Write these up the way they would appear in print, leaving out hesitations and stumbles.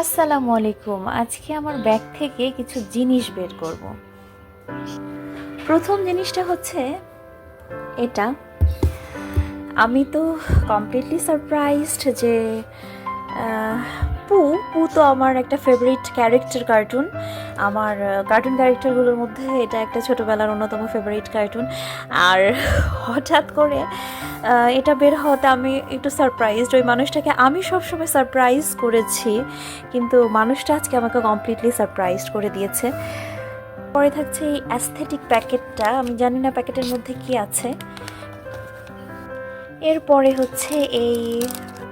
আসসালামু আলাইকুম। আজকে আমার ব্যাগ থেকে কিছু জিনিস বের করব। প্রথম জিনিসটা হচ্ছে এটা। আমি তো কমপ্লিটলি সারপ্রাইজড যে আহ, পু পু তো আমার একটা ফেভারিট ক্যারেক্টার কার্টুন। আমার কার্টুন ক্যারেক্টারগুলোর মধ্যে এটা একটা ছোটোবেলার অন্যতম ফেভারিট কার্টুন। আর হঠাৎ করে এটা বের হওয়াতে আমি একটু সারপ্রাইজড। ওই মানুষটাকে আমি সবসময় সারপ্রাইজ করেছি, কিন্তু মানুষটা আজকে আমাকে কমপ্লিটলি সারপ্রাইজড করে দিয়েছে। পরে থাকছে এই অ্যাস্থেটিক প্যাকেটটা, আমি জানি না প্যাকেটের মধ্যে কি আছে। এরপরে হচ্ছে এই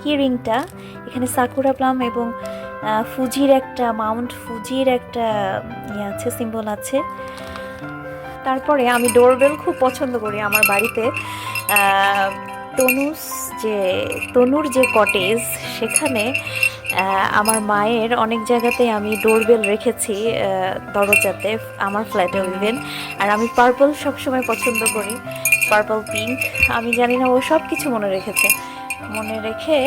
কি রিংটা, এখানে সাকুরা প্লাম এবং ফুজির একটা মাউন্ট ফুজির একটা ইয়ে আছে, সিম্বল আছে। তারপরে আমি ডোরবেল খুব পছন্দ করি। আমার বাড়িতে তনুস যে তনুর যে কটেজ, সেখানে আমার মায়ের অনেক জায়গাতে আমি ডোরবেল রেখেছি দরজাতে, আমার ফ্ল্যাটেও ইভেন। আর আমি পার্পল সবসময় পছন্দ করি, পার্পল পিঙ্ক। আমি জানি না ও সব কিছু মনে রেখেছে, মনে রেখে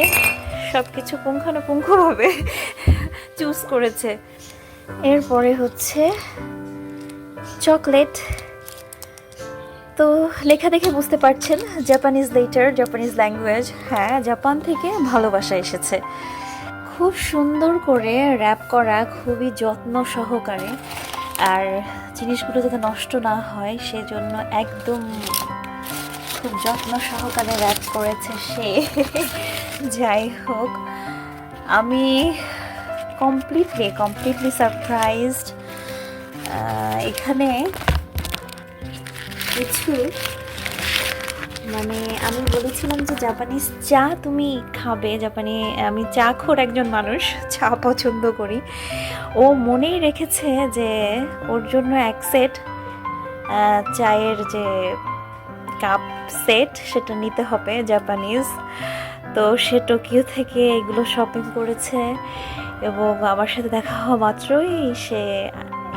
সব কিছু পুঙ্খানুপুঙ্খভাবে চুজ করেছে। এরপরে হচ্ছে চকলেট। তো লেখা দেখে বুঝতে পারছেন জাপানিজ লেটার, জাপানিজ ল্যাঙ্গুয়েজ। হ্যাঁ, জাপান থেকে ভালোবাসা এসেছে। খুব সুন্দর করে র্যাপ করা, খুবই যত্ন সহকারে। আর জিনিসগুলো যাতে নষ্ট না হয় সেজন্য একদম খুব যত্ন সহকারে র্যাপ করেছে সে। যাই হোক, আমি কমপ্লিটলি সারপ্রাইজড। এখানে কিছু মানে আমি বলেছিলাম যে জাপানিজ চা তুমি খাবে, আমি চা খোর একজন মানুষ, চা পছন্দ করি। ও মনেই রেখেছে যে ওর জন্য এক সেট চায়ের যে কাপ সেট সেটা নিতে হবে জাপানিজ। তো সে টোকিও থেকে এগুলো শপিং করেছে এবং আমার সাথে দেখা হওয়া মাত্রই সে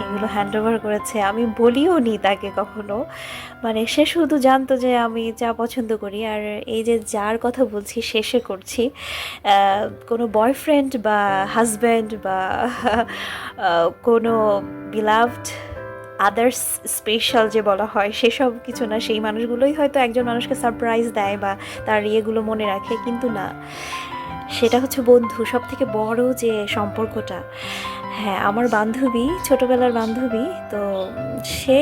এগুলো হ্যান্ড ওভার করেছে। আমি বলিও নি তাকে কখনো, মানে সে শুধু জানতো যে আমি চা পছন্দ করি। আর এই যে যার কথা বলছি শেষে করছি, কোনো বয়ফ্রেন্ড বা হাজব্যান্ড বা কোনো বিলাভড আদার্স স্পেশাল যে বলা হয় সেসব কিছু না। সেই মানুষগুলোই হয়তো একজন মানুষকে সারপ্রাইজ দেয় বা তার ইয়েগুলো মনে রাখে, কিন্তু না, সেটা হচ্ছে বন্ধু, সব থেকে বড় যে সম্পর্কটা। হ্যাঁ, আমার বান্ধবী, ছোটোবেলার বান্ধবী, তো সে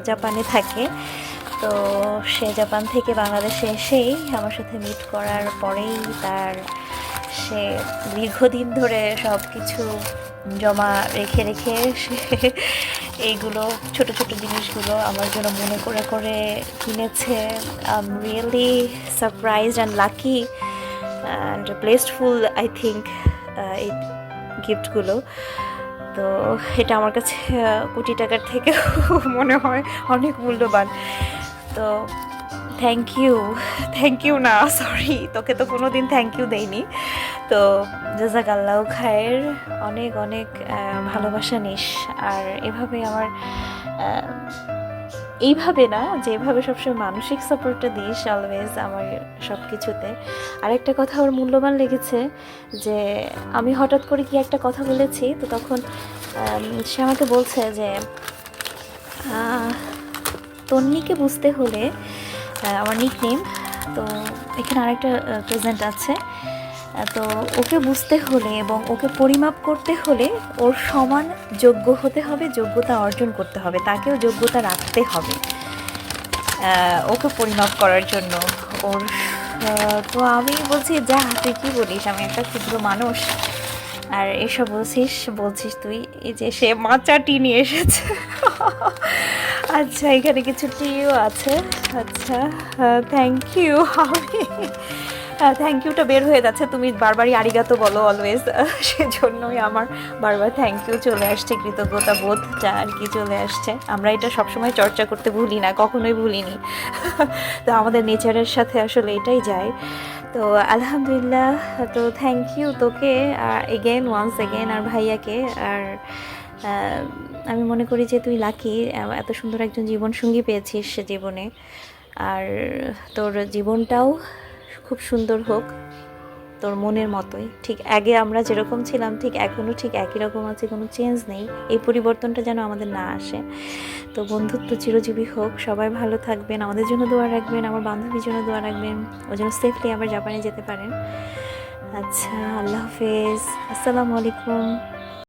জাপানে থাকে। তো সে জাপান থেকে বাংলাদেশে এসেই আমার সাথে মিট করার পরেই সে দীর্ঘদিন ধরে সব কিছু জমা রেখে রেখে সে এইগুলো ছোট ছোট জিনিসগুলো আমার জন্য মনে করে করে কিনেছে। I am really surprised and lucky and blessed full, I think, এই গিফটগুলো। তো এটা আমার কাছে কোটি টাকার থেকে মনে হয় অনেক মূল্যবান। তো থ্যাংক ইউ না, সরি, তোকে তো কোনো দিন থ্যাংক ইউ দেইনি। তো জাযাকাল্লাহু খায়ের, অনেক অনেক ভালোবাসা নিস। আর এভাবে আমার এইভাবে না, যেভাবে সবসময় মানসিক সাপোর্টটা দিস অলওয়েজ আমার সব কিছুতে। আরেকটা কথা ওর মূল্যবান লেগেছে যে আমি হঠাৎ করে কি একটা কথা বলেছি, তো তখন সে আমাকে বলছে যে তন্নিকে বুঝতে হলে, আমার নিকনেম, তো এখানে আরেকটা প্রেজেন্ট আছে, তো ওকে বুঝতে হলে এবং ওকে পরিমাপ করতে হলে ওর সমান যোগ্য হতে হবে, যোগ্যতা অর্জন করতে হবে, তাকেও যোগ্যতা রাখতে হবে ওকে পরিমাপ করার জন্য ওর। তো আমি বলছি, যা তুই কী বলিস, আমি একটা ক্ষুদ্র মানুষ আর এসব বলছিস তুই। এই যে সে মাচা টি নিয়ে এসেছে। আচ্ছা, এখানে কিছু টিও আছে। আচ্ছা, থ্যাংক ইউ। আমি থ্যাংক ইউটা বের হয়ে যাচ্ছে, তুমি বারবারই আরিগাতো বলো অলওয়েজ, সেজন্যই আমার বারবার থ্যাংক ইউ চলে আসছে, কৃতজ্ঞতা বোধটা আর কি চলে আসছে। আমরা এটা সবসময় চর্চা করতে ভুলি না, কখনোই ভুলিনি। তো আমাদের নেচারের সাথে আসলে এটাই যায়। তো আলহামদুলিল্লাহ, তো থ্যাংক ইউ তোকে ওয়ান্স এগেন, আর ভাইয়াকে। আর আমি মনে করি যে তুই লাকি, এত সুন্দর একজন জীবনসঙ্গী পেয়েছিস সে জীবনে। আর তোর জীবনটাও খুব সুন্দর হোক। তোর মনের মতোই, ঠিক আগে আমরা যেরকম ছিলাম ঠিক এখনও ঠিক একই রকম আছে, কোনো চেঞ্জ নেই। এই পরিবর্তনটা যেন আমাদের না আসে। তো বন্ধুত্ব চিরজীবী হোক, সবাই ভালো থাকবেন, আমাদের জন্য দোয়া রাখবেন, আমার বান্ধবীর জন্য দোয়া রাখবেন, ও যেন সেফলি আবার জাপানে যেতে পারেন। আচ্ছা, আল্লাহ হাফেজ, আসসালামু আলাইকুম।